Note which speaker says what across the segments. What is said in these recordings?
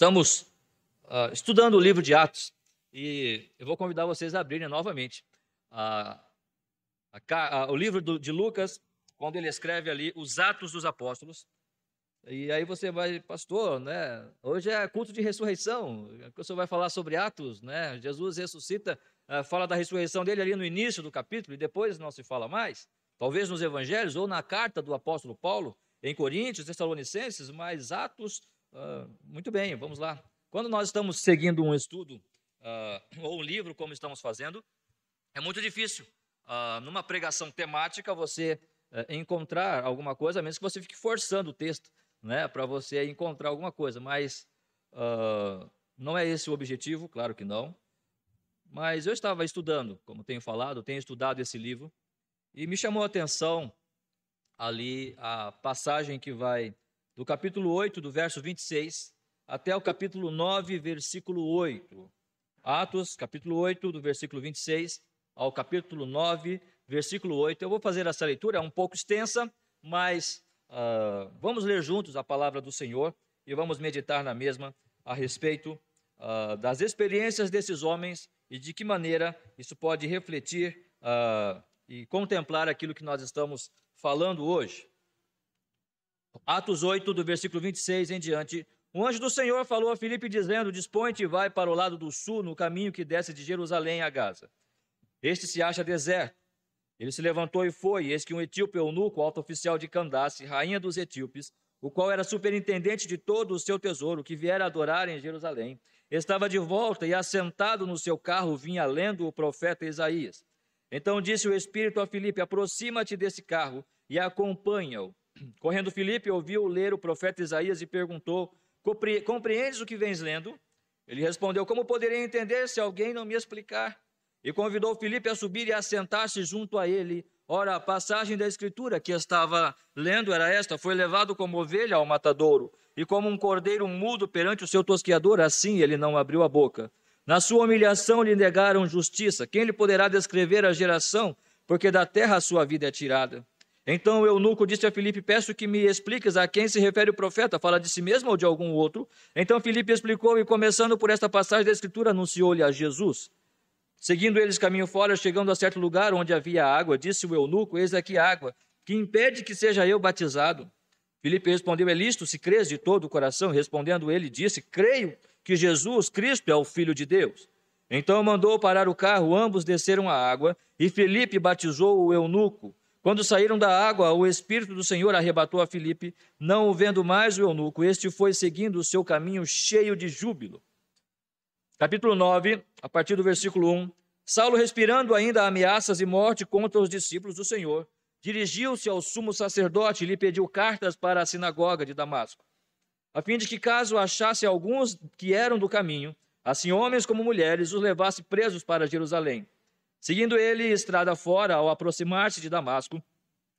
Speaker 1: Estamos estudando o livro de Atos e eu vou convidar vocês a abrirem novamente o livro de Lucas, quando ele escreve ali os Atos dos Apóstolos. E aí você vai, pastor, né? Hoje é culto de ressurreição, o senhor vai falar sobre Atos, né? Jesus ressuscita, fala da ressurreição dele ali no início do capítulo e depois não se fala mais. Talvez nos evangelhos ou na carta do apóstolo Paulo, em Coríntios, Tessalonicenses, mas Atos, muito bem, vamos lá. Quando nós estamos seguindo um estudo ou um livro, como estamos fazendo, é muito difícil, numa pregação temática, você encontrar alguma coisa, a menos que você fique forçando o texto, né, para você encontrar alguma coisa, mas não é esse o objetivo, claro que não. Mas eu estava estudando, como tenho falado, tenho estudado esse livro, e me chamou a atenção ali a passagem que vai do capítulo 8, do verso 26, até o capítulo 9, versículo 8. Atos, capítulo 8, do versículo 26 ao capítulo 9, versículo 8. Eu vou fazer essa leitura, é um pouco extensa, mas vamos ler juntos a palavra do Senhor e vamos meditar na mesma a respeito das experiências desses homens e de que maneira isso pode refletir e contemplar aquilo que nós estamos falando hoje. Atos 8, do versículo 26 em diante. O anjo do Senhor falou a Filipe dizendo: dispõe-te e vai para o lado do sul, no caminho que desce de Jerusalém a Gaza. Este se acha deserto. Ele se levantou e foi, e eis que um etíope eunuco, alto oficial de Candace, rainha dos etíopes, o qual era superintendente de todo o seu tesouro, que viera adorar em Jerusalém, estava de volta e assentado no seu carro vinha lendo o profeta Isaías. Então disse o Espírito a Filipe: aproxima-te desse carro e acompanha-o. Correndo Filipe ouviu ler o profeta Isaías e perguntou: compreendes o que vens lendo? Ele respondeu: como poderei entender se alguém não me explicar? E convidou Filipe a subir e a sentar-se junto a ele. Ora, a passagem da escritura que estava lendo era esta: foi levado como ovelha ao matadouro, e como um cordeiro mudo perante o seu tosqueador, assim ele não abriu a boca. Na sua humilhação lhe negaram justiça. Quem lhe poderá descrever a geração? Porque da terra a sua vida é tirada. Então o eunuco disse a Filipe: peço que me expliques a quem se refere o profeta, fala de si mesmo ou de algum outro? Então Filipe explicou e, começando por esta passagem da escritura, anunciou-lhe a Jesus. Seguindo eles caminho fora, chegando a certo lugar onde havia água, disse o eunuco: eis aqui água, que impede que seja eu batizado? Filipe respondeu: é lícito, se crês de todo o coração. Respondendo ele, disse: creio que Jesus Cristo é o Filho de Deus. Então mandou parar o carro, ambos desceram a água, e Filipe batizou o eunuco. Quando saíram da água, o Espírito do Senhor arrebatou a Filipe. Não o vendo mais o eunuco, este foi seguindo o seu caminho cheio de júbilo. Capítulo 9, a partir do versículo 1. Saulo, respirando ainda ameaças e morte contra os discípulos do Senhor, dirigiu-se ao sumo sacerdote e lhe pediu cartas para a sinagoga de Damasco, a fim de que, caso achasse alguns que eram do caminho, assim homens como mulheres, os levasse presos para Jerusalém. Seguindo ele estrada fora, ao aproximar-se de Damasco,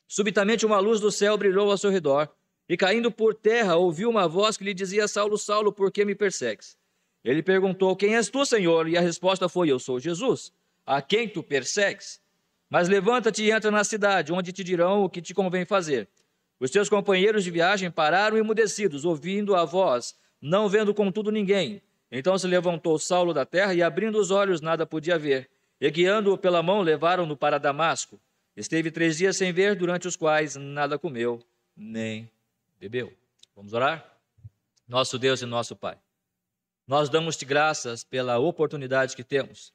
Speaker 1: subitamente uma luz do céu brilhou ao seu redor, e caindo por terra, ouviu uma voz que lhe dizia: Saulo, Saulo, por que me persegues? Ele perguntou: quem és tu, Senhor? E a resposta foi: eu sou Jesus, a quem tu persegues. Mas levanta-te e entra na cidade, onde te dirão o que te convém fazer. Os teus companheiros de viagem pararam emudecidos, ouvindo a voz, não vendo contudo ninguém. Então se levantou Saulo da terra e, abrindo os olhos, nada podia ver. E guiando-o pela mão, levaram-no para Damasco. Esteve 3 dias sem ver, durante os quais nada comeu, nem bebeu. Vamos orar? Nosso Deus e nosso Pai, nós damos-te graças pela oportunidade que temos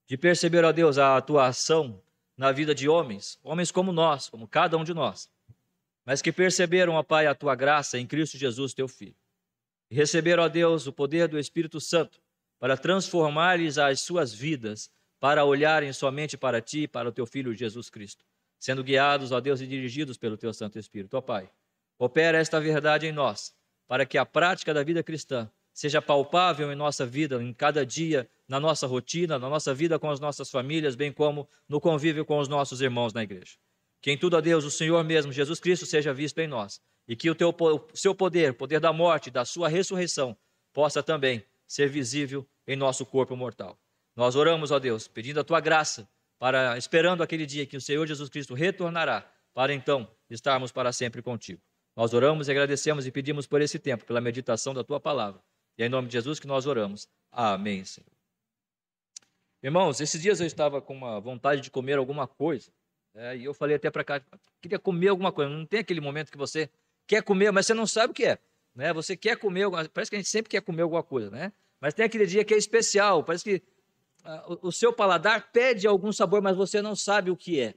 Speaker 1: de perceber, ó Deus, a tua ação na vida de homens como nós, como cada um de nós, mas que perceberam, ó Pai, a tua graça em Cristo Jesus, teu Filho, e receberam, ó Deus, o poder do Espírito Santo para transformar-lhes as suas vidas, para olharem somente para ti e para o teu Filho Jesus Cristo, sendo guiados, ó Deus, e dirigidos pelo teu Santo Espírito. Ó Pai, opera esta verdade em nós, para que a prática da vida cristã seja palpável em nossa vida, em cada dia, na nossa rotina, na nossa vida com as nossas famílias, bem como no convívio com os nossos irmãos na igreja. Que em tudo, a Deus, o Senhor mesmo, Jesus Cristo, seja visto em nós, e que o seu poder, o poder da morte, da sua ressurreição, possa também ser visível em nosso corpo mortal. Nós oramos, ó Deus, pedindo a tua graça, esperando aquele dia que o Senhor Jesus Cristo retornará, para então estarmos para sempre contigo. Nós oramos e agradecemos e pedimos por esse tempo, pela meditação da tua palavra. E é em nome de Jesus que nós oramos. Amém, Senhor. Irmãos, esses dias eu estava com uma vontade de comer alguma coisa, e eu falei até para cá, queria comer alguma coisa. Não tem aquele momento que você quer comer, mas você não sabe o que é, né? Você quer comer, parece que a gente sempre quer comer alguma coisa, né? Mas tem aquele dia que é especial, parece que o seu paladar pede algum sabor, mas você não sabe o que é.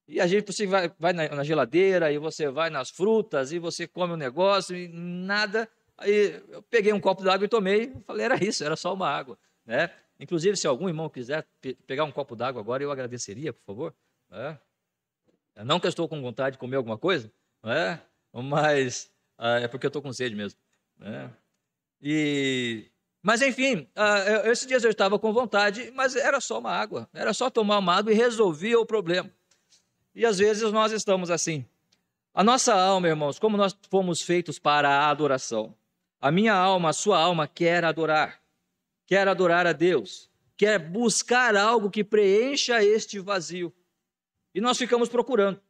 Speaker 1: E a gente, você vai na geladeira, e você vai nas frutas, e você come um negócio, e nada. Aí eu peguei um copo d'água e tomei, falei, era isso, era só uma água, né? Inclusive, se algum irmão quiser pegar um copo d'água agora, eu agradeceria, por favor. Não que eu estou com vontade de comer alguma coisa, mas é porque eu estou com sede mesmo. Mas, enfim, esses dias eu estava com vontade, mas era só uma água. Era só tomar uma água e resolvia o problema. E, às vezes, nós estamos assim. A nossa alma, irmãos, como nós fomos feitos para a adoração. A minha alma, a sua alma quer adorar a Deus, quer buscar algo que preencha este vazio. E nós ficamos procurando,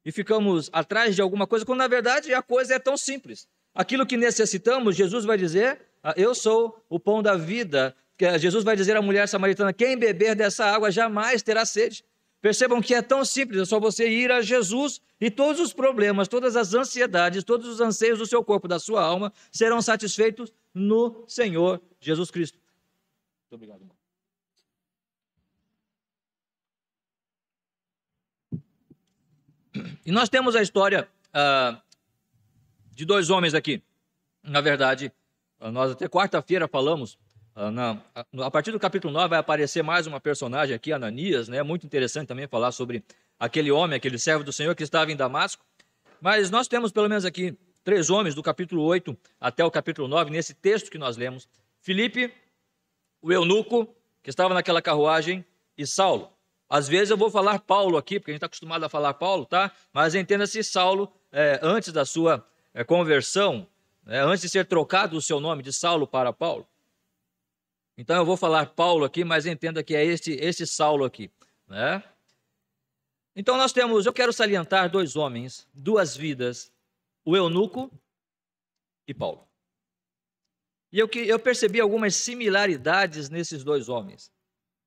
Speaker 1: e ficamos atrás de alguma coisa, quando na verdade a coisa é tão simples. Aquilo que necessitamos, Jesus vai dizer, eu sou o pão da vida. Jesus vai dizer à mulher samaritana, quem beber dessa água jamais terá sede. Percebam que é tão simples, é só você ir a Jesus e todos os problemas, todas as ansiedades, todos os anseios do seu corpo, da sua alma, serão satisfeitos no Senhor Jesus Cristo. Muito obrigado, irmão. E nós temos a história de dois homens aqui. Na verdade, nós até quarta-feira falamos, a partir do capítulo 9 vai aparecer mais uma personagem aqui, Ananias, né? Muito interessante também falar sobre aquele homem, aquele servo do Senhor que estava em Damasco. Mas nós temos pelo menos aqui 3 homens do capítulo 8 até o capítulo 9, nesse texto que nós lemos. Filipe, o eunuco, que estava naquela carruagem, e Saulo. Às vezes eu vou falar Paulo aqui, porque a gente está acostumado a falar Paulo, tá? Mas entenda-se Saulo, antes da sua conversão, antes de ser trocado o seu nome de Saulo para Paulo. Então eu vou falar Paulo aqui, mas entenda que é esse Saulo aqui, né? Então eu quero salientar 2 homens, 2 vidas, o eunuco e Paulo. E eu percebi algumas similaridades nesses 2 homens.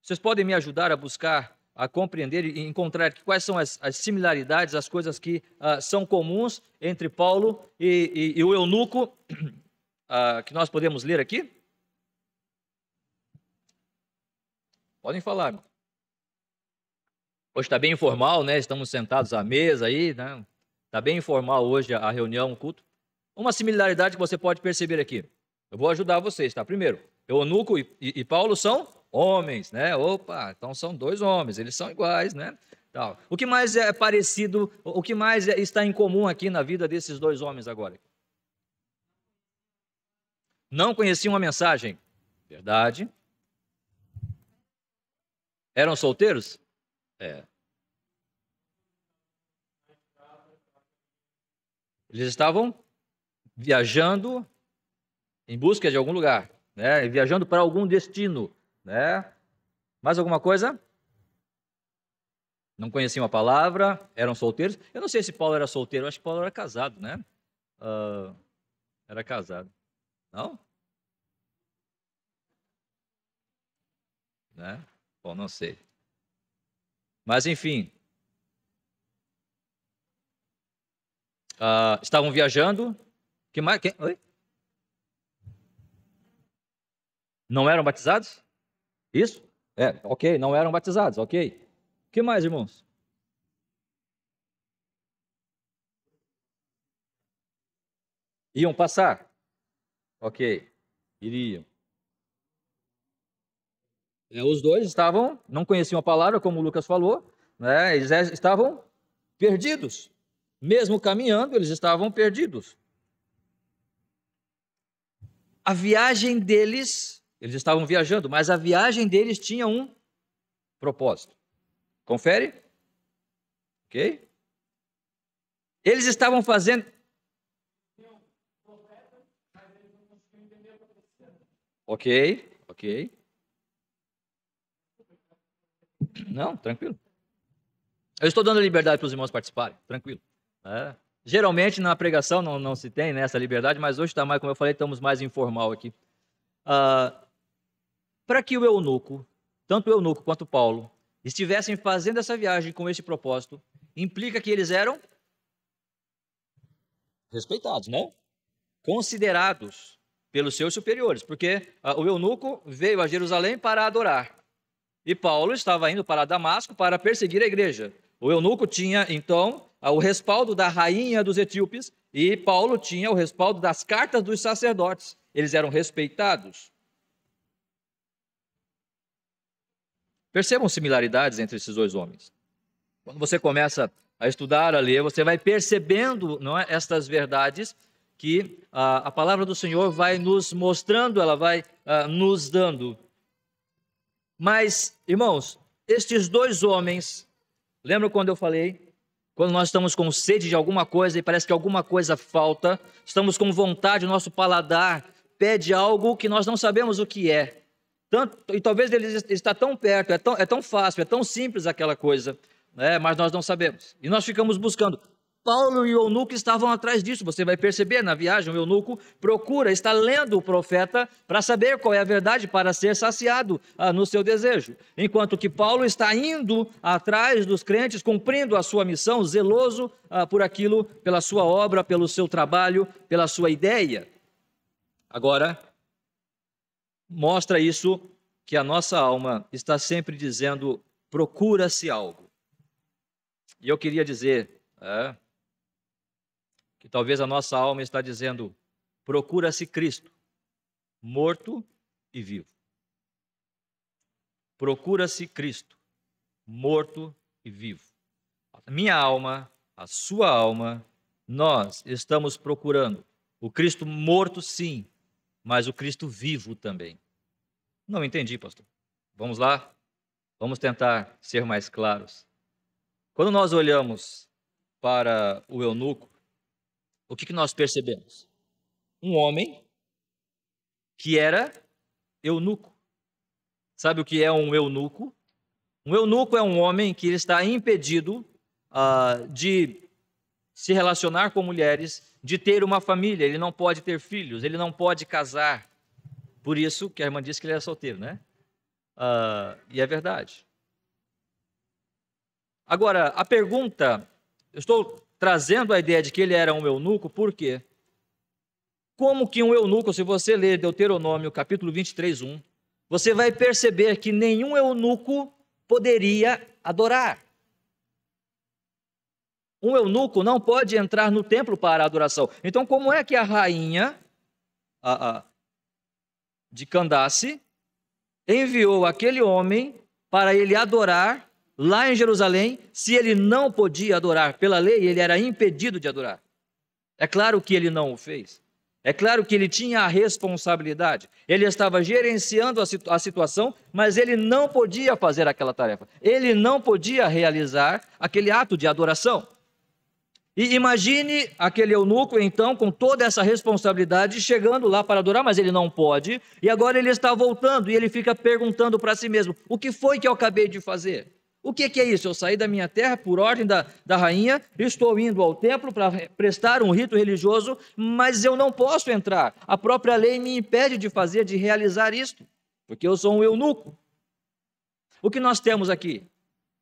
Speaker 1: Vocês podem me ajudar a buscar, a compreender e encontrar quais são as similaridades, as coisas que são comuns entre Paulo e o eunuco, que nós podemos ler aqui? Podem falar. Hoje está bem informal, né? Estamos sentados à mesa aí, né? Está bem informal hoje a reunião, o culto. Uma similaridade que você pode perceber aqui. Eu vou ajudar vocês, tá? Primeiro, eunuco e Paulo são homens, né? Opa, então são 2 homens, eles são iguais, né? Então, o que mais é parecido, o que mais está em comum aqui na vida desses 2 homens agora? Não conheciam a mensagem. Verdade. Eram solteiros? Eles estavam viajando em busca de algum lugar, né? Viajando para algum destino, né? Mais alguma coisa? Não conheciam a palavra, eram solteiros. Eu não sei se Paulo era solteiro, eu acho que Paulo era casado, né? Era casado. Não? Né? Bom, não sei. Mas, enfim. Estavam viajando. Que mais? Oi? Não eram batizados? Isso? Ok, não eram batizados, ok. O que mais, irmãos? Iam passar? Ok, iriam. Os 2 não conheciam a palavra, como o Lucas falou, né? Eles estavam perdidos. Mesmo caminhando, eles estavam perdidos. A viagem deles, eles estavam viajando, mas a viagem deles tinha um propósito. Confere? Ok? Eles estavam fazendo... Ok. Não, tranquilo. Eu estou dando liberdade para os irmãos participarem, tranquilo. Geralmente na pregação não se tem essa liberdade, mas hoje está mais, como eu falei, estamos mais informal aqui. Para que o eunuco, tanto o eunuco quanto Paulo, estivessem fazendo essa viagem com esse propósito, implica que eles eram respeitados, não? Considerados pelos seus superiores, porque o eunuco veio a Jerusalém para adorar, e Paulo estava indo para Damasco para perseguir a igreja. O eunuco tinha, então, o respaldo da rainha dos etíopes, e Paulo tinha o respaldo das cartas dos sacerdotes. Eles eram respeitados. Percebam similaridades entre esses dois homens. Quando você começa a estudar, a ler, você vai percebendo, não é, estas verdades que a palavra do Senhor vai nos mostrando, ela vai nos dando. Mas, irmãos, estes dois homens, lembram quando eu falei? Quando nós estamos com sede de alguma coisa e parece que alguma coisa falta, estamos com vontade, o nosso paladar pede algo que nós não sabemos o que é. E talvez ele está tão perto, é tão fácil, é tão simples aquela coisa, né? Mas nós não sabemos. E nós ficamos buscando. Paulo e o eunuco estavam atrás disso. Você vai perceber na viagem, o eunuco está lendo o profeta para saber qual é a verdade, para ser saciado no seu desejo. Enquanto que Paulo está indo atrás dos crentes, cumprindo a sua missão, zeloso por aquilo, pela sua obra, pelo seu trabalho, pela sua ideia. Agora, mostra isso que a nossa alma está sempre dizendo, procura-se algo. E eu queria dizer que talvez a nossa alma está dizendo, procura-se Cristo, morto e vivo. Procura-se Cristo, morto e vivo. A minha alma, a sua alma, nós estamos procurando o Cristo morto, sim, mas o Cristo vivo também. Não entendi, pastor. Vamos lá? Vamos tentar ser mais claros. Quando nós olhamos para o eunuco, o que nós percebemos? Um homem que era eunuco. Sabe o que é um eunuco? Um eunuco é um homem que está impedido de se relacionar com mulheres, de ter uma família. Ele não pode ter filhos, ele não pode casar. Por isso que a irmã disse que ele era solteiro, né? E é verdade. Agora, a pergunta, eu estou trazendo a ideia de que ele era um eunuco, por quê? Como que um eunuco, se você ler Deuteronômio, capítulo 23, 1, você vai perceber que nenhum eunuco poderia adorar. Um eunuco não pode entrar no templo para adoração. Então, como é que a rainha de Candace enviou aquele homem para ele adorar lá em Jerusalém, se ele não podia adorar pela lei, ele era impedido de adorar? É claro que ele não o fez. É claro que ele tinha a responsabilidade. Ele estava gerenciando a situação, mas ele não podia fazer aquela tarefa. Ele não podia realizar aquele ato de adoração. E imagine aquele eunuco, então, com toda essa responsabilidade, chegando lá para adorar, mas ele não pode, e agora ele está voltando, e ele fica perguntando para si mesmo, o que foi que eu acabei de fazer? O que é isso? Eu saí da minha terra por ordem da rainha, estou indo ao templo para prestar um rito religioso, mas eu não posso entrar. A própria lei me impede de realizar isto, porque eu sou um eunuco. O que nós temos aqui?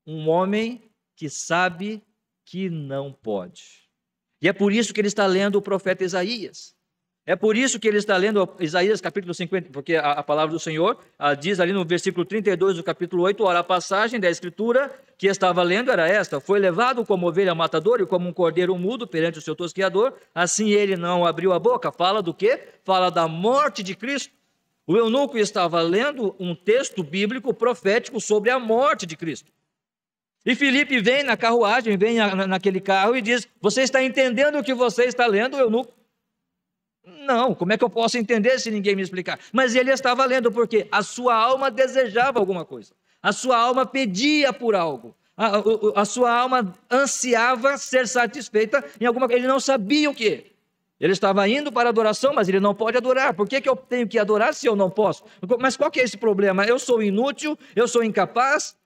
Speaker 1: Um homem que sabe que não pode. E é por isso que ele está lendo o profeta Isaías. É por isso que ele está lendo Isaías capítulo 50, porque a palavra do Senhor diz ali no versículo 32 do capítulo 8, ora, a passagem da escritura que estava lendo era esta: foi levado como ovelha matadora e como um cordeiro mudo perante o seu tosquiador, assim ele não abriu a boca. Fala do quê? Fala da morte de Cristo. O eunuco estava lendo um texto bíblico profético sobre a morte de Cristo. E Filipe vem na carruagem, vem naquele carro e diz, você está entendendo o que você está lendo, eunuco? Não, como é que eu posso entender se ninguém me explicar? Mas ele estava lendo porque a sua alma desejava alguma coisa. A sua alma pedia por algo. A sua alma ansiava ser satisfeita em alguma coisa. Ele não sabia o quê. Ele estava indo para a adoração, mas ele não pode adorar. Por que eu tenho que adorar se eu não posso? Mas qual que é esse problema? Eu sou inútil? Eu sou incapaz?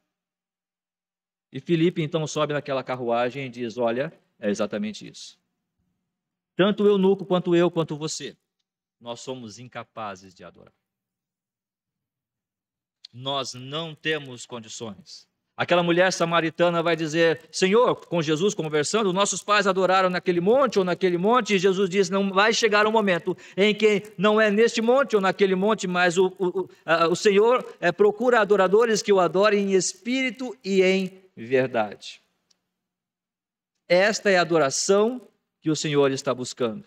Speaker 1: E Filipe então sobe naquela carruagem e diz, olha, é exatamente isso. Tanto o eunuco, quanto eu, quanto você, nós somos incapazes de adorar. nós não temos condições. Aquela mulher samaritana vai dizer: Senhor, com Jesus conversando, nossos pais adoraram naquele monte ou naquele monte, e Jesus diz: não vai chegar um momento em que não é neste monte ou naquele monte, mas o Senhor procura adoradores que o adorem em espírito e em verdade. Esta é a adoração que o Senhor está buscando.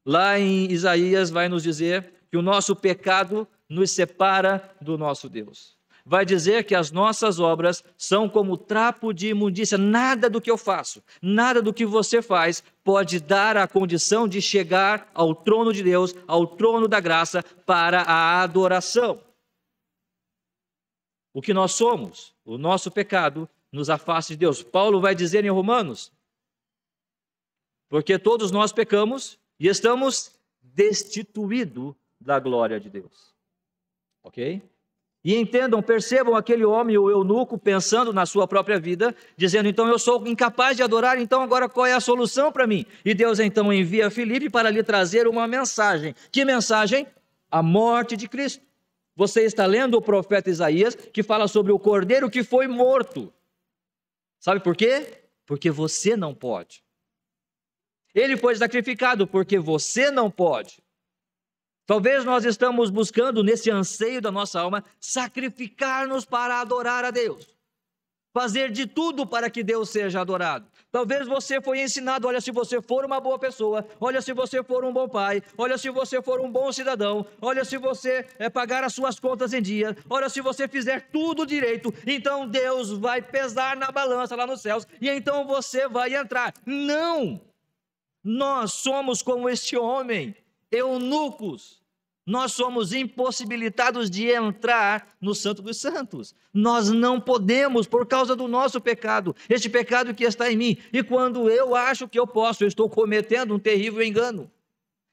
Speaker 1: Lá em Isaías vai nos dizer que o nosso pecado nos separa do nosso Deus. Vai dizer que as nossas obras são como trapo de imundícia. Nada do que eu faço, nada do que você faz pode dar a condição de chegar ao trono de Deus, ao trono da graça, para a adoração. O que nós somos, o nosso pecado, nos afasta de Deus. Paulo vai dizer em Romanos: porque todos nós pecamos e estamos destituídos da glória de Deus. Ok? E entendam, percebam aquele homem, o eunuco, pensando na sua própria vida, dizendo: então eu sou incapaz de adorar, então agora qual é a solução para mim? E Deus então envia Filipe para lhe trazer uma mensagem. Que mensagem? A morte de Cristo. Você está lendo o profeta Isaías, que fala sobre o cordeiro que foi morto. Sabe por quê? Porque você não pode. Ele foi sacrificado porque você não pode. Talvez nós estamos buscando, nesse anseio da nossa alma, sacrificar-nos para adorar a Deus. Fazer de tudo para que Deus seja adorado. Talvez você foi ensinado: olha, se você for uma boa pessoa, olha, se você for um bom pai, olha, se você for um bom cidadão, olha, se você pagar as suas contas em dia, olha, se você fizer tudo direito, então Deus vai pesar na balança lá nos céus, e então você vai entrar. Não! Nós somos como este homem, eunucos. Nós somos impossibilitados de entrar no Santo dos Santos. Nós não podemos, por causa do nosso pecado, este pecado que está em mim. E quando eu acho que eu posso, eu estou cometendo um terrível engano.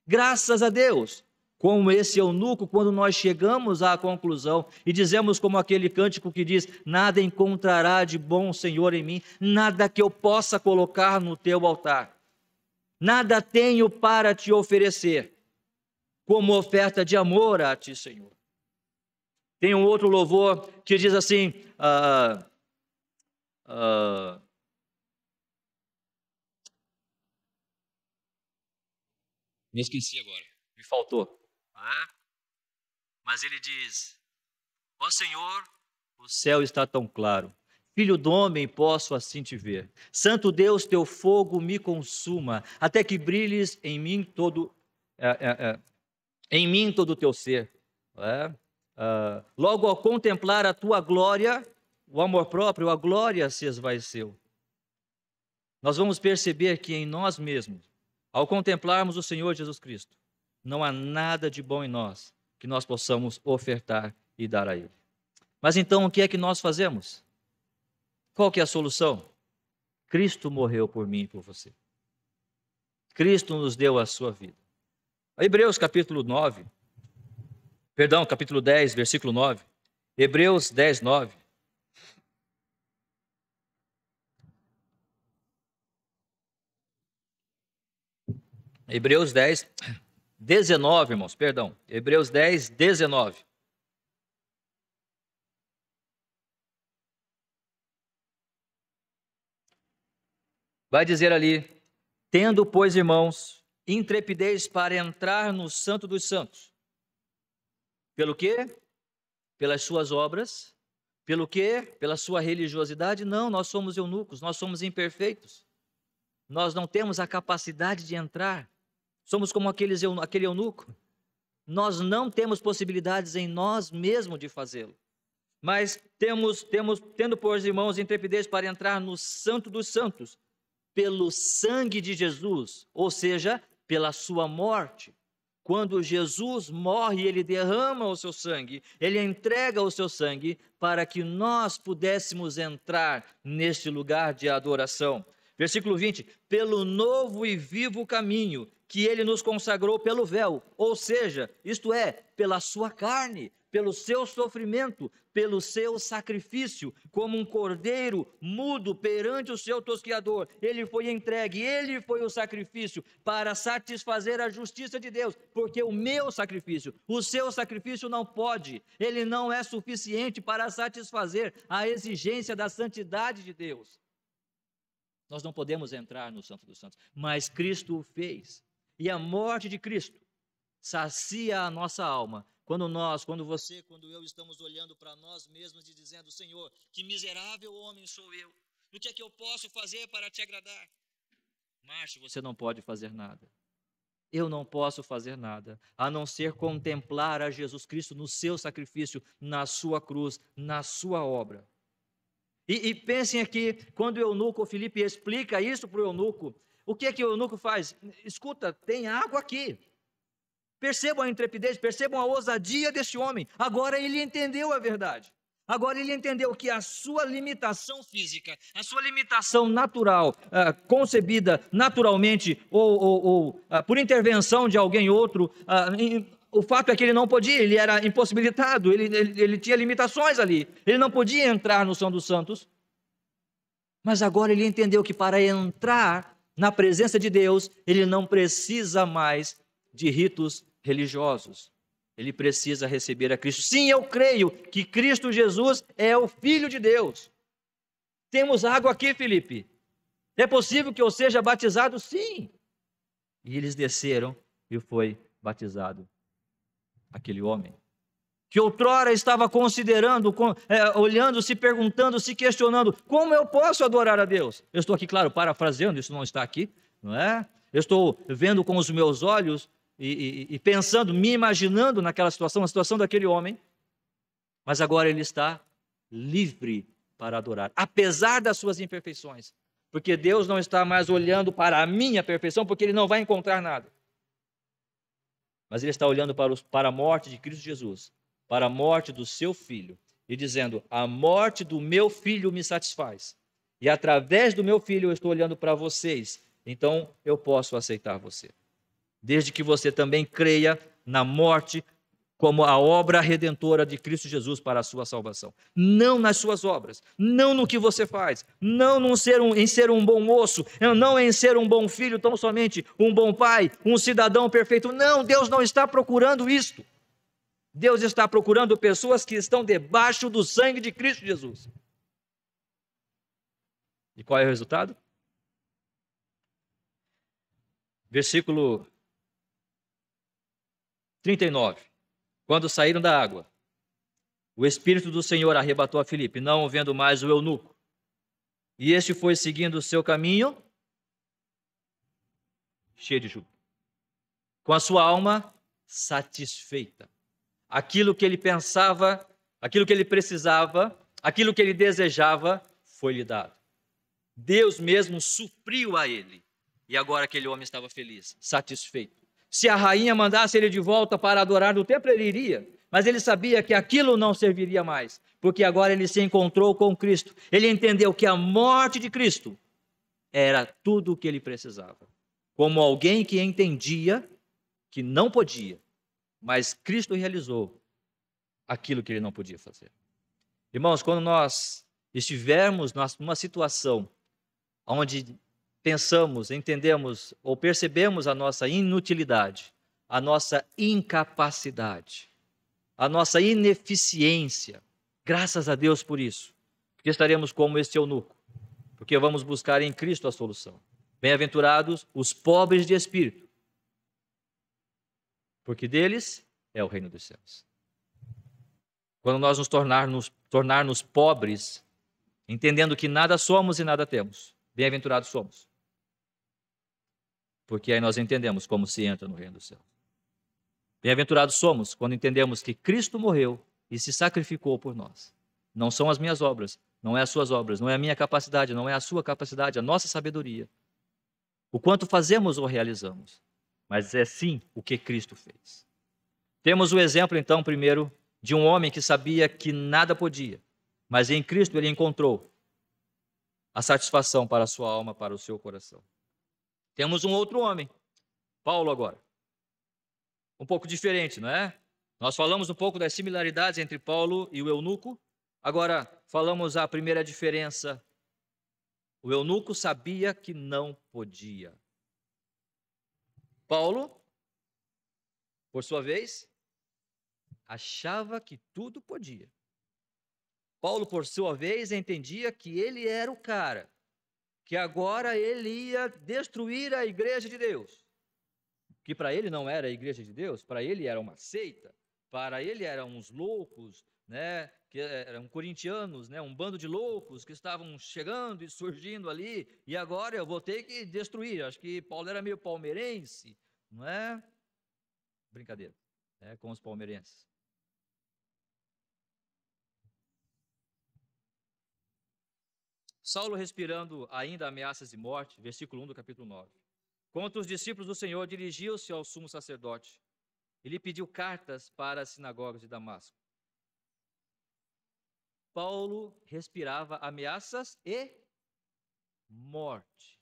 Speaker 1: Graças a Deus, como esse eunuco, quando nós chegamos à conclusão e dizemos como aquele cântico que diz: nada encontrará de bom, Senhor, em mim, nada que eu possa colocar no teu altar. Nada tenho para te oferecer como oferta de amor a ti, Senhor. Tem um outro louvor que diz assim: me esqueci agora, me faltou. Mas ele diz: ó Senhor, o céu está tão claro, Filho do homem, posso assim te ver. Santo Deus, teu fogo me consuma, até que brilhes em mim todo o teu ser. Logo ao contemplar a tua glória, o amor próprio, a glória se esvaeceu. Nós vamos perceber que em nós mesmos, ao contemplarmos o Senhor Jesus Cristo, não há nada de bom em nós que nós possamos ofertar e dar a Ele. Mas então o que é que nós fazemos? Qual que é a solução? Cristo morreu por mim e por você. Cristo nos deu a sua vida. Hebreus capítulo 10, versículo 9. Hebreus 10, 9. Hebreus 10, 19, irmãos, perdão. Hebreus 10, 19. Vai dizer ali: tendo, pois, irmãos, intrepidez para entrar no Santo dos Santos. Pelo quê? Pelas suas obras. Pelo quê? Pela sua religiosidade? Não, nós somos eunucos, nós somos imperfeitos. Nós não temos a capacidade de entrar. Somos como aquele eunuco. Nós não temos possibilidades em nós mesmos de fazê-lo. Mas tendo, pois, irmãos, intrepidez para entrar no Santo dos Santos, pelo sangue de Jesus, ou seja, pela sua morte. Quando Jesus morre, ele derrama o seu sangue, ele entrega o seu sangue para que nós pudéssemos entrar neste lugar de adoração. Versículo 20: pelo novo e vivo caminho que ele nos consagrou pelo véu, ou seja, isto é, pela sua carne, pelo seu sofrimento, pelo seu sacrifício, como um cordeiro mudo perante o seu tosquiador. Ele foi entregue, ele foi o sacrifício para satisfazer a justiça de Deus, porque o meu sacrifício, o seu sacrifício não pode, ele não é suficiente para satisfazer a exigência da santidade de Deus. Nós não podemos entrar no Santo dos Santos, mas Cristo o fez. E a morte de Cristo sacia a nossa alma. Quando você, quando eu estamos olhando para nós mesmos e dizendo: Senhor, que miserável homem sou eu. O que é que eu posso fazer para te agradar? Márcio, você não pode fazer nada. Eu não posso fazer nada, a não ser contemplar a Jesus Cristo no seu sacrifício, na sua cruz, na sua obra. E pensem aqui, quando o eunuco, o Filipe explica isso para o eunuco, o que é que o eunuco faz? Escuta, tem água aqui. Percebam a intrepidez, percebam a ousadia desse homem. Agora ele entendeu a verdade. Agora ele entendeu que a sua limitação física, a sua limitação natural, concebida naturalmente ou por intervenção de alguém outro, o fato é que ele não podia, ele era impossibilitado, ele tinha limitações ali, ele não podia entrar no Santo dos Santos, mas agora ele entendeu que para entrar na presença de Deus, ele não precisa mais de ritos religiosos, ele precisa receber a Cristo. Sim, eu creio que Cristo Jesus é o Filho de Deus. Temos água aqui, Filipe, é possível que eu seja batizado? Sim. E eles desceram e foi batizado aquele homem, que outrora estava considerando, olhando, se perguntando, se questionando: como eu posso adorar a Deus? Eu estou aqui, claro, parafraseando, isso não está aqui, não é? Eu estou vendo com os meus olhos e pensando, me imaginando naquela situação, a situação daquele homem, mas agora ele está livre para adorar, apesar das suas imperfeições, porque Deus não está mais olhando para a minha perfeição, porque ele não vai encontrar nada. Mas ele está olhando para a morte de Cristo Jesus, para a morte do seu filho, e dizendo: a morte do meu filho me satisfaz, e através do meu filho eu estou olhando para vocês, então eu posso aceitar você, desde que você também creia na morte como a obra redentora de Cristo Jesus para a sua salvação. Não nas suas obras, não no que você faz, não em ser um bom moço, não em ser um bom filho, tão somente um bom pai, um cidadão perfeito. Não, Deus não está procurando isto. Deus está procurando pessoas que estão debaixo do sangue de Cristo Jesus. E qual é o resultado? Versículo 39. Quando saíram da água, o Espírito do Senhor arrebatou a Filipe, não vendo mais o eunuco. E este foi seguindo o seu caminho, cheio de júbilo, com a sua alma satisfeita. Aquilo que ele pensava, aquilo que ele precisava, aquilo que ele desejava, foi-lhe dado. Deus mesmo supriu a ele. E agora aquele homem estava feliz, satisfeito. Se a rainha mandasse ele de volta para adorar no templo, ele iria. Mas ele sabia que aquilo não serviria mais, porque agora ele se encontrou com Cristo. Ele entendeu que a morte de Cristo era tudo o que ele precisava. Como alguém que entendia que não podia, mas Cristo realizou aquilo que ele não podia fazer. Irmãos, quando nós estivermos numa situação onde pensamos, entendemos ou percebemos a nossa inutilidade, a nossa incapacidade, a nossa ineficiência, graças a Deus por isso, porque estaremos como este eunuco, porque vamos buscar em Cristo a solução. Bem-aventurados os pobres de espírito, porque deles é o reino dos céus. Quando nós nos tornarmos pobres, entendendo que nada somos e nada temos, bem-aventurados somos. Porque aí nós entendemos como se entra no reino do céu. Bem-aventurados somos quando entendemos que Cristo morreu e se sacrificou por nós. Não são as minhas obras, não é as suas obras, não é a minha capacidade, não é a sua capacidade, a nossa sabedoria. O quanto fazemos ou realizamos, mas é sim o que Cristo fez. Temos o exemplo, então, primeiro, de um homem que sabia que nada podia, mas em Cristo ele encontrou a satisfação para a sua alma, para o seu coração. Temos um outro homem, Paulo agora. Um pouco diferente, não é? Nós falamos um pouco das similaridades entre Paulo e o eunuco. Agora, falamos a primeira diferença. O eunuco sabia que não podia. Paulo, por sua vez, achava que tudo podia. Paulo, por sua vez, entendia que ele era o cara, que agora ele ia destruir a igreja de Deus. Que para ele não era a igreja de Deus, para ele era uma seita, para ele eram uns loucos, né, que eram corintianos, né, um bando de loucos que estavam chegando e surgindo ali, e agora eu vou ter que destruir. Acho que Paulo era meio palmeirense, não é? Brincadeira, né, com os palmeirenses. Saulo respirando ainda ameaças de morte, versículo 1 do capítulo 9. Contra os discípulos do Senhor, dirigiu-se ao sumo sacerdote e lhe pediu cartas para as sinagogas de Damasco. Paulo respirava ameaças e morte.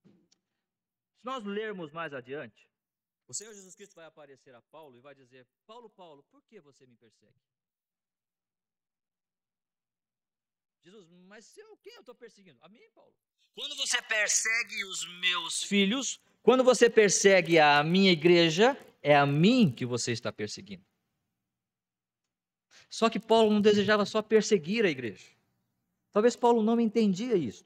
Speaker 1: Se nós lermos mais adiante, o Senhor Jesus Cristo vai aparecer a Paulo e vai dizer: Paulo, Paulo, por que você me persegue? Jesus, mas quem eu estou perseguindo? A mim, Paulo. Quando você persegue os meus filhos, quando você persegue a minha igreja, é a mim que você está perseguindo. Só que Paulo não desejava só perseguir a igreja. Talvez Paulo não entendia isso.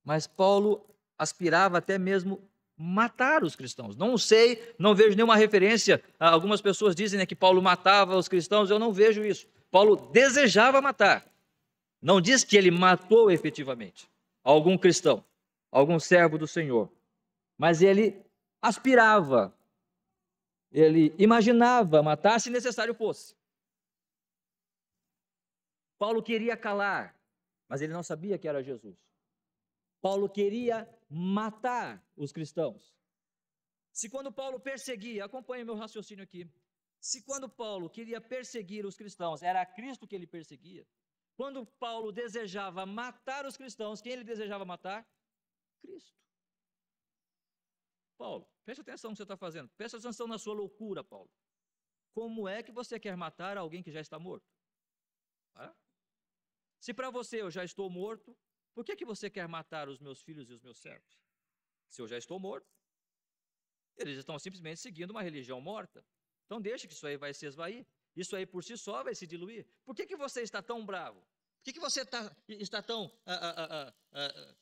Speaker 1: Mas Paulo aspirava até mesmo matar os cristãos. Não sei, não vejo nenhuma referência. Algumas pessoas dizem, né, que Paulo matava os cristãos, eu não vejo isso. Paulo desejava matar. Não diz que ele matou efetivamente algum cristão, algum servo do Senhor. Mas ele aspirava, ele imaginava matar se necessário fosse. Paulo queria calar, mas ele não sabia que era Jesus. Paulo queria matar os cristãos. Se quando Paulo perseguia, acompanhe meu raciocínio aqui, se quando Paulo queria perseguir os cristãos, era Cristo que ele perseguia, quando Paulo desejava matar os cristãos, quem ele desejava matar? Cristo. Paulo, preste atenção no que você está fazendo, preste atenção na sua loucura, Paulo. Como é que você quer matar alguém que já está morto? Se para você eu já estou morto, por que você quer matar os meus filhos e os meus servos? Se eu já estou morto, eles estão simplesmente seguindo uma religião morta. Então deixe que isso aí vai se esvair. Isso aí por si só vai se diluir. Por que você está tão bravo? Por que você está tão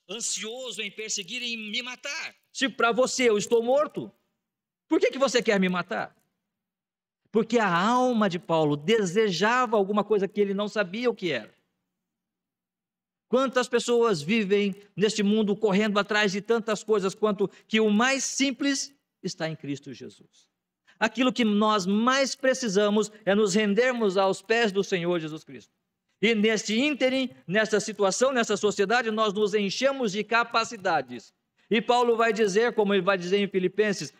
Speaker 1: ansioso em perseguir e em me matar? Se para você eu estou morto, por que você quer me matar? Porque a alma de Paulo desejava alguma coisa que ele não sabia o que era. Quantas pessoas vivem neste mundo correndo atrás de tantas coisas, quanto que o mais simples está em Cristo Jesus. Aquilo que nós mais precisamos é nos rendermos aos pés do Senhor Jesus Cristo. E neste ínterim, nesta situação, nessa sociedade, nós nos enchemos de capacidades. E Paulo vai dizer, como ele vai dizer em Filipenses,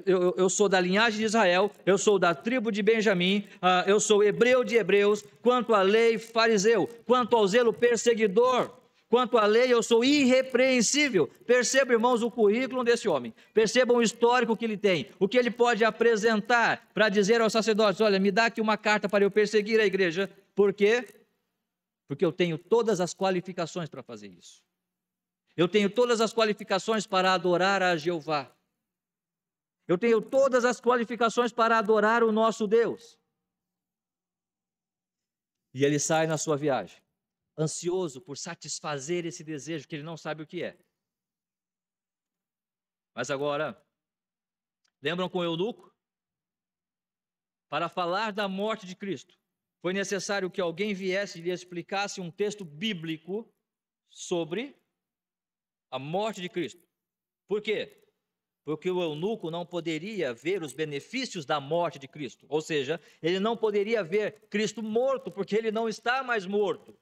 Speaker 1: eu sou da linhagem de Israel, eu sou da tribo de Benjamim, eu sou hebreu de hebreus, quanto à lei fariseu, quanto ao zelo perseguidor, quanto à lei eu sou irrepreensível. Percebam, irmãos, o currículo desse homem, percebam o histórico que ele tem, o que ele pode apresentar para dizer aos sacerdotes: olha, me dá aqui uma carta para eu perseguir a igreja. Por quê? Porque eu tenho todas as qualificações para fazer isso. Eu tenho todas as qualificações para adorar a Jeová. Eu tenho todas as qualificações para adorar o nosso Deus. E ele sai na sua viagem, ansioso por satisfazer esse desejo que ele não sabe o que é. Mas agora, lembram com o eunuco? Para falar da morte de Cristo, foi necessário que alguém viesse e lhe explicasse um texto bíblico sobre a morte de Cristo. Por quê? Porque o eunuco não poderia ver os benefícios da morte de Cristo. Ou seja, ele não poderia ver Cristo morto, porque ele não está mais morto.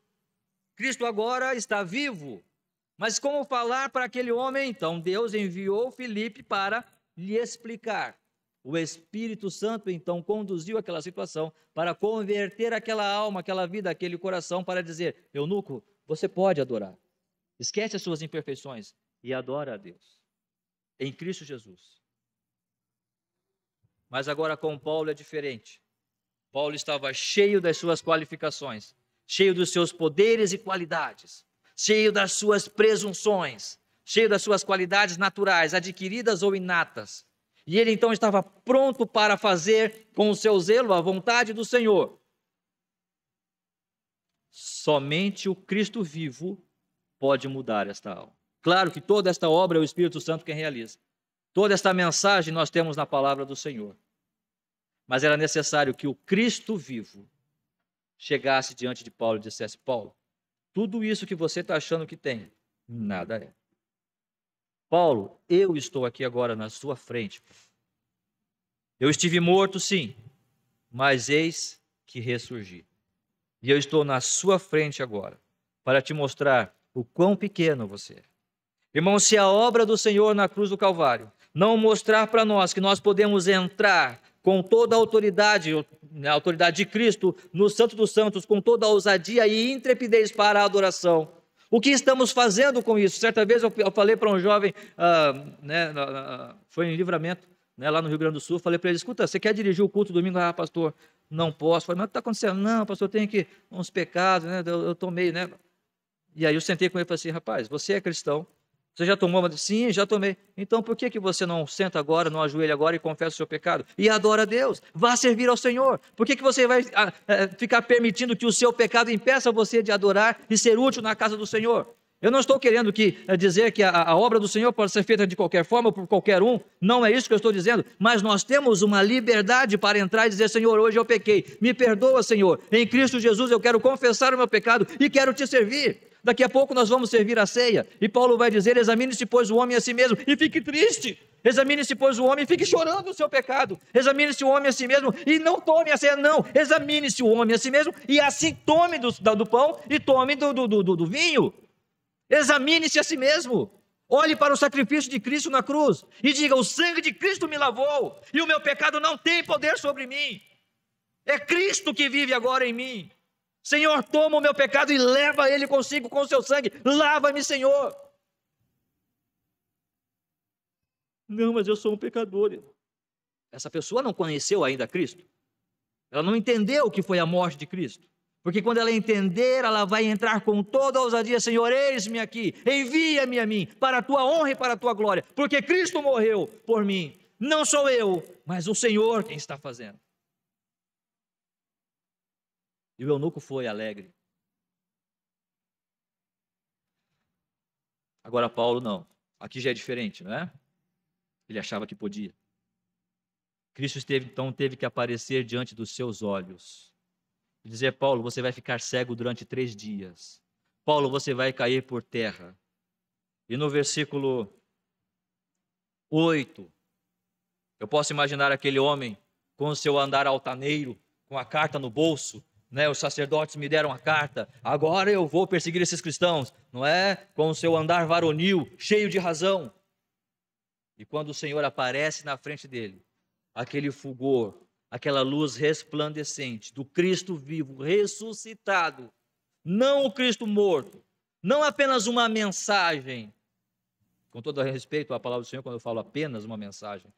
Speaker 1: Cristo agora está vivo. Mas como falar para aquele homem? Então Deus enviou Filipe para lhe explicar. O Espírito Santo então conduziu aquela situação para converter aquela alma, aquela vida, aquele coração, para dizer: eunuco, você pode adorar. Esquece as suas imperfeições e adora a Deus em Cristo Jesus. Mas agora com Paulo é diferente. Paulo estava cheio das suas qualificações, cheio dos seus poderes e qualidades, cheio das suas presunções, cheio das suas qualidades naturais, adquiridas ou inatas. E ele então estava pronto para fazer com o seu zelo a vontade do Senhor. Somente o Cristo vivo pode mudar esta alma. Claro que toda esta obra é o Espírito Santo quem realiza. Toda esta mensagem nós temos na palavra do Senhor. Mas era necessário que o Cristo vivo chegasse diante de Paulo e dissesse: Paulo, tudo isso que você está achando que tem, nada é. Paulo, eu estou aqui agora na sua frente. Eu estive morto, sim, mas eis que ressurgi. E eu estou na sua frente agora, para te mostrar o quão pequeno você é. Irmão, se a obra do Senhor na cruz do Calvário não mostrar para nós que nós podemos entrar com toda a autoridade de Cristo, no Santo dos Santos, com toda a ousadia e intrepidez para a adoração, o que estamos fazendo com isso? Certa vez eu falei para um jovem, foi em Livramento, lá no Rio Grande do Sul, falei para ele: escuta, você quer dirigir o culto domingo? Ah, pastor, não posso. Falei: mas o que está acontecendo? Não, pastor, eu tenho uns pecados, eu tomei, E aí eu sentei com ele e falei assim: rapaz, você é cristão? Você já tomou? Sim, já tomei. Então por que você não senta agora, não ajoelha agora e confessa o seu pecado? E adora a Deus, vá servir ao Senhor. Por que você vai ficar permitindo que o seu pecado impeça você de adorar e ser útil na casa do Senhor? Eu não estou querendo dizer que a obra do Senhor pode ser feita de qualquer forma, por qualquer um, não é isso que eu estou dizendo, mas nós temos uma liberdade para entrar e dizer: Senhor, hoje eu pequei, me perdoa, Senhor, em Cristo Jesus eu quero confessar o meu pecado e quero te servir. Daqui a pouco nós vamos servir a ceia, e Paulo vai dizer: examine-se, pois, o homem a si mesmo, e fique triste. Examine-se, pois, o homem, e fique chorando o seu pecado. Examine-se o homem a si mesmo, e não tome a ceia, não. Examine-se o homem a si mesmo, e assim tome do pão, e tome do vinho. Examine-se a si mesmo. Olhe para o sacrifício de Cristo na cruz, e diga: o sangue de Cristo me lavou, e o meu pecado não tem poder sobre mim. É Cristo que vive agora em mim. Senhor, toma o meu pecado e leva ele consigo com o seu sangue. Lava-me, Senhor. Não, mas eu sou um pecador. Essa pessoa não conheceu ainda Cristo. Ela não entendeu o que foi a morte de Cristo. Porque quando ela entender, ela vai entrar com toda a ousadia: Senhor, eis-me aqui, envia-me a mim, para a tua honra e para a tua glória. Porque Cristo morreu por mim. Não sou eu, mas o Senhor quem está fazendo. E o eunuco foi alegre. Agora Paulo não. Aqui já é diferente, não é? Ele achava que podia. Cristo então teve que aparecer diante dos seus olhos e dizer: Paulo, você vai ficar cego durante 3 dias. Paulo, você vai cair por terra. E no versículo 8, eu posso imaginar aquele homem com o seu andar altaneiro, com a carta no bolso, os sacerdotes me deram a carta, agora eu vou perseguir esses cristãos, não é? Com o seu andar varonil, cheio de razão. E quando o Senhor aparece na frente dele, aquele fulgor, aquela luz resplandecente do Cristo vivo, ressuscitado, não o Cristo morto, não apenas uma mensagem, com todo respeito à palavra do Senhor, quando eu falo apenas uma mensagem,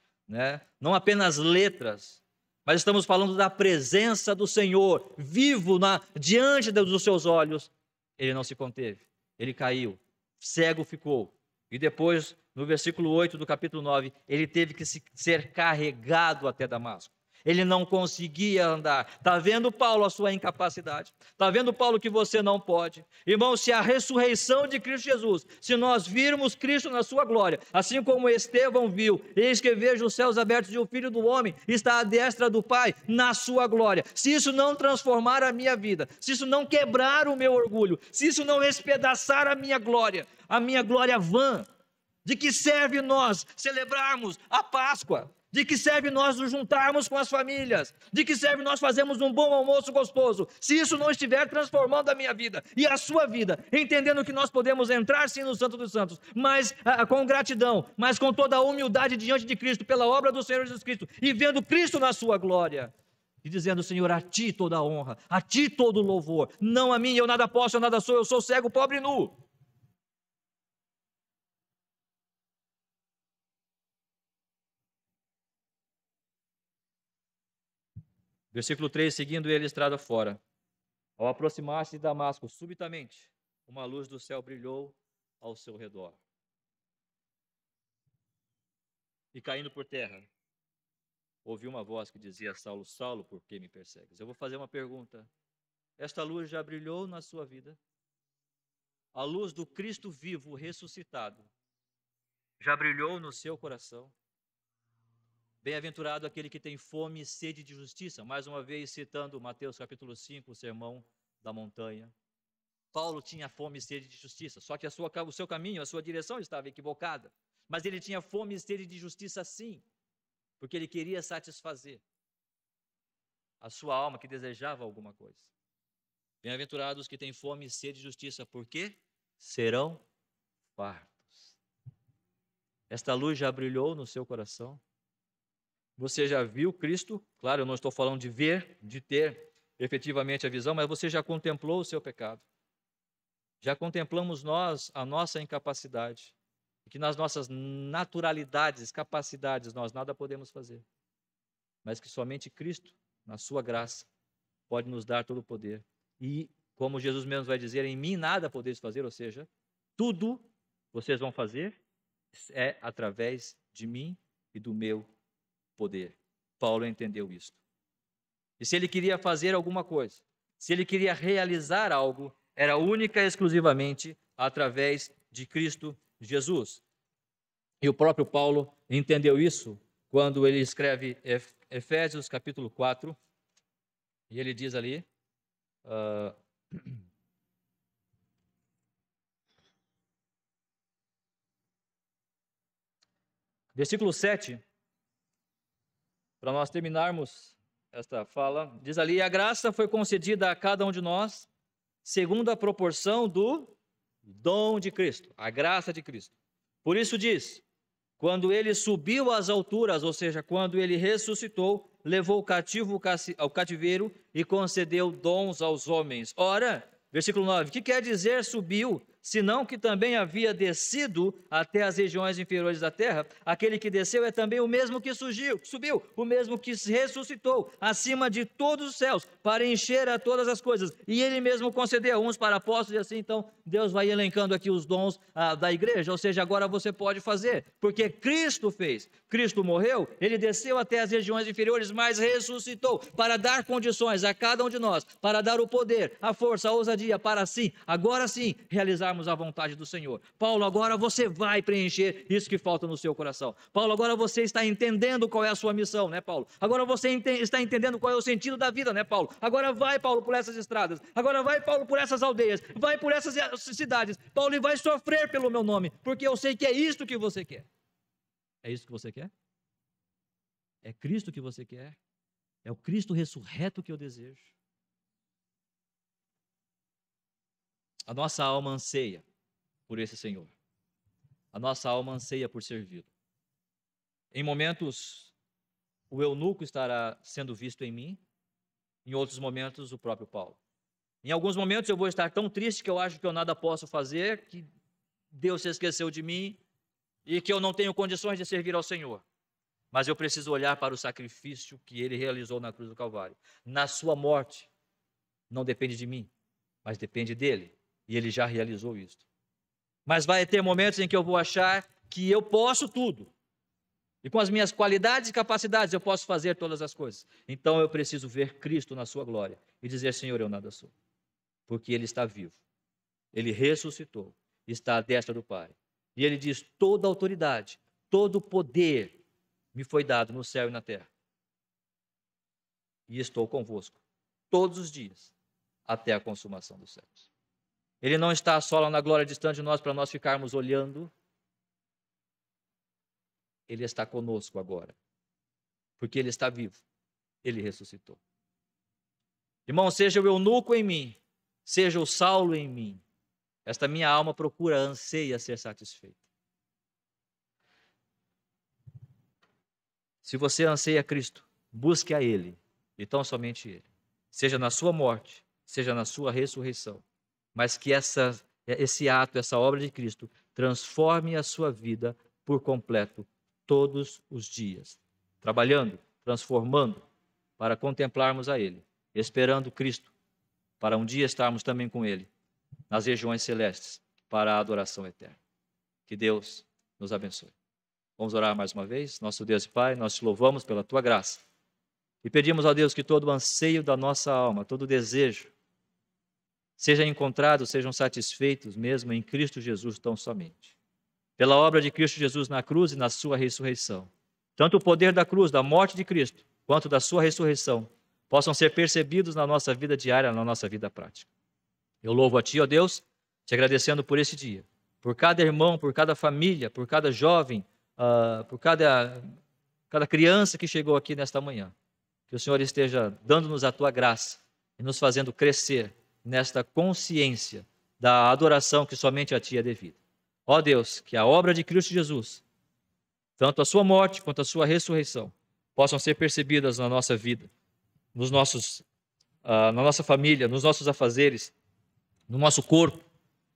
Speaker 1: não apenas letras, mas estamos falando da presença do Senhor, vivo diante dos seus olhos. Ele não se conteve, ele caiu, cego ficou, e depois, no versículo 8 do capítulo 9, ele teve que ser carregado até Damasco. Ele não conseguia andar. Está vendo, Paulo, a sua incapacidade? Está vendo, Paulo, que você não pode? Irmão, se a ressurreição de Cristo Jesus, se nós virmos Cristo na sua glória, assim como Estevão viu: eis que vejo os céus abertos e o Filho do Homem está à destra do Pai na sua glória. Se isso não transformar a minha vida, se isso não quebrar o meu orgulho, se isso não espedaçar a minha glória vã, de que serve nós celebrarmos a Páscoa? De que serve nós nos juntarmos com as famílias? De que serve nós fazermos um bom almoço gostoso? Se isso não estiver transformando a minha vida e a sua vida, entendendo que nós podemos entrar sim no Santo dos Santos, mas com gratidão, mas com toda a humildade diante de Cristo, pela obra do Senhor Jesus Cristo, e vendo Cristo na sua glória, e dizendo: Senhor, a Ti toda a honra, a Ti todo o louvor, não a mim, eu nada posso, eu nada sou, eu sou cego, pobre e nu. Versículo 3, seguindo ele estrada fora. Ao aproximar-se de Damasco, subitamente, uma luz do céu brilhou ao seu redor. E caindo por terra, ouviu uma voz que dizia: Saulo, Saulo, por que me persegues? Eu vou fazer uma pergunta. Esta luz já brilhou na sua vida? A luz do Cristo vivo, ressuscitado, já brilhou no seu coração? Bem-aventurado aquele que tem fome e sede de justiça. Mais uma vez citando Mateus capítulo 5, o sermão da montanha. Paulo tinha fome e sede de justiça, só que o seu caminho, a sua direção estava equivocada. Mas ele tinha fome e sede de justiça sim, porque ele queria satisfazer a sua alma que desejava alguma coisa. Bem-aventurados que têm fome e sede de justiça, porque serão fartos. Esta luz já brilhou no seu coração? Você já viu Cristo? Claro, eu não estou falando de ver, de ter efetivamente a visão, mas você já contemplou o seu pecado. Já contemplamos nós a nossa incapacidade, que nas nossas naturalidades, capacidades, nós nada podemos fazer, mas que somente Cristo, na sua graça, pode nos dar todo o poder. E, como Jesus mesmo vai dizer, em mim nada podeis fazer, ou seja, tudo vocês vão fazer é através de mim e do meu poder. Paulo entendeu isso. E se ele queria fazer alguma coisa, se ele queria realizar algo, era única e exclusivamente através de Cristo Jesus. E o próprio Paulo entendeu isso quando ele escreve Efésios capítulo 4, e ele diz ali, versículo 7, para nós terminarmos esta fala, diz ali: a graça foi concedida a cada um de nós, segundo a proporção do dom de Cristo, a graça de Cristo. Por isso diz, quando ele subiu às alturas, ou seja, quando ele ressuscitou, levou o cativo ao cativeiro e concedeu dons aos homens. Ora, versículo 9, que quer dizer subiu, senão que também havia descido até as regiões inferiores da terra? Aquele que desceu é também o mesmo que subiu, o mesmo que ressuscitou acima de todos os céus, para encher a todas as coisas. E ele mesmo concedeu uns para apóstolos, e assim então Deus vai elencando aqui os dons da igreja, ou seja, agora você pode fazer, porque Cristo fez. Cristo morreu, ele desceu até as regiões inferiores, mas ressuscitou para dar condições a cada um de nós, para dar o poder, a força, a ousadia, para assim, agora sim, realizarmos a vontade do Senhor. Paulo, agora você vai preencher isso que falta no seu coração. Paulo, agora você está entendendo qual é a sua missão, né, Paulo? Agora você está entendendo qual é o sentido da vida, né, Paulo? Agora vai, Paulo, por essas estradas. Agora vai, Paulo, por essas aldeias. Vai por essas cidades. Paulo, e vai sofrer pelo meu nome, porque eu sei que é isto que você quer. É isso que você quer? É Cristo que você quer? É o Cristo ressurreto que eu desejo? A nossa alma anseia por esse Senhor. A nossa alma anseia por servi-lo. Em momentos, o eunuco estará sendo visto em mim. Em outros momentos, o próprio Paulo. Em alguns momentos eu vou estar tão triste que eu acho que eu nada posso fazer, que Deus se esqueceu de mim e que eu não tenho condições de servir ao Senhor. Mas eu preciso olhar para o sacrifício que ele realizou na cruz do Calvário. Na sua morte, não depende de mim, mas depende dele. E ele já realizou isso. Mas vai ter momentos em que eu vou achar que eu posso tudo. E com as minhas qualidades e capacidades eu posso fazer todas as coisas. Então eu preciso ver Cristo na sua glória e dizer: Senhor, eu nada sou. Porque ele está vivo. Ele ressuscitou. Está à destra do Pai. E ele diz: toda autoridade, todo poder me foi dado no céu e na terra. E estou convosco todos os dias, até a consumação dos séculos. Ele não está só lá na glória distante de nós para nós ficarmos olhando. Ele está conosco agora. Porque ele está vivo. Ele ressuscitou. Irmão, seja o eunuco em mim, seja o Saulo em mim, esta minha alma procura, anseia ser satisfeita. Se você anseia Cristo, busque a Ele, e tão somente Ele. Seja na sua morte, seja na sua ressurreição. Mas que esse ato, essa obra de Cristo, transforme a sua vida por completo, todos os dias. Trabalhando, transformando, para contemplarmos a Ele, esperando Cristo, para um dia estarmos também com Ele, nas regiões celestes, para a adoração eterna. Que Deus nos abençoe. Vamos orar mais uma vez. Nosso Deus e Pai, nós te louvamos pela tua graça. E pedimos a Deus que todo o anseio da nossa alma, todo o desejo, sejam encontrados, sejam satisfeitos mesmo em Cristo Jesus tão somente. Pela obra de Cristo Jesus na cruz e na sua ressurreição. Tanto o poder da cruz, da morte de Cristo, quanto da sua ressurreição, possam ser percebidos na nossa vida diária, na nossa vida prática. Eu louvo a Ti, ó Deus, te agradecendo por esse dia, por cada irmão, por cada família, por cada jovem, por cada criança que chegou aqui nesta manhã. Que o Senhor esteja dando-nos a Tua graça e nos fazendo crescer nesta consciência da adoração que somente a Ti é devida. Ó Deus, que a obra de Cristo Jesus, tanto a sua morte quanto a sua ressurreição, possam ser percebidas na nossa vida, na nossa família, nos nossos afazeres, no nosso corpo,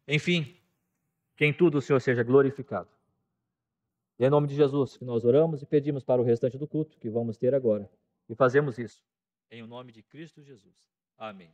Speaker 1: enfim, que em tudo o Senhor seja glorificado. E é em nome de Jesus que nós oramos e pedimos para o restante do culto que vamos ter agora. E fazemos isso em nome de Cristo Jesus. Amém.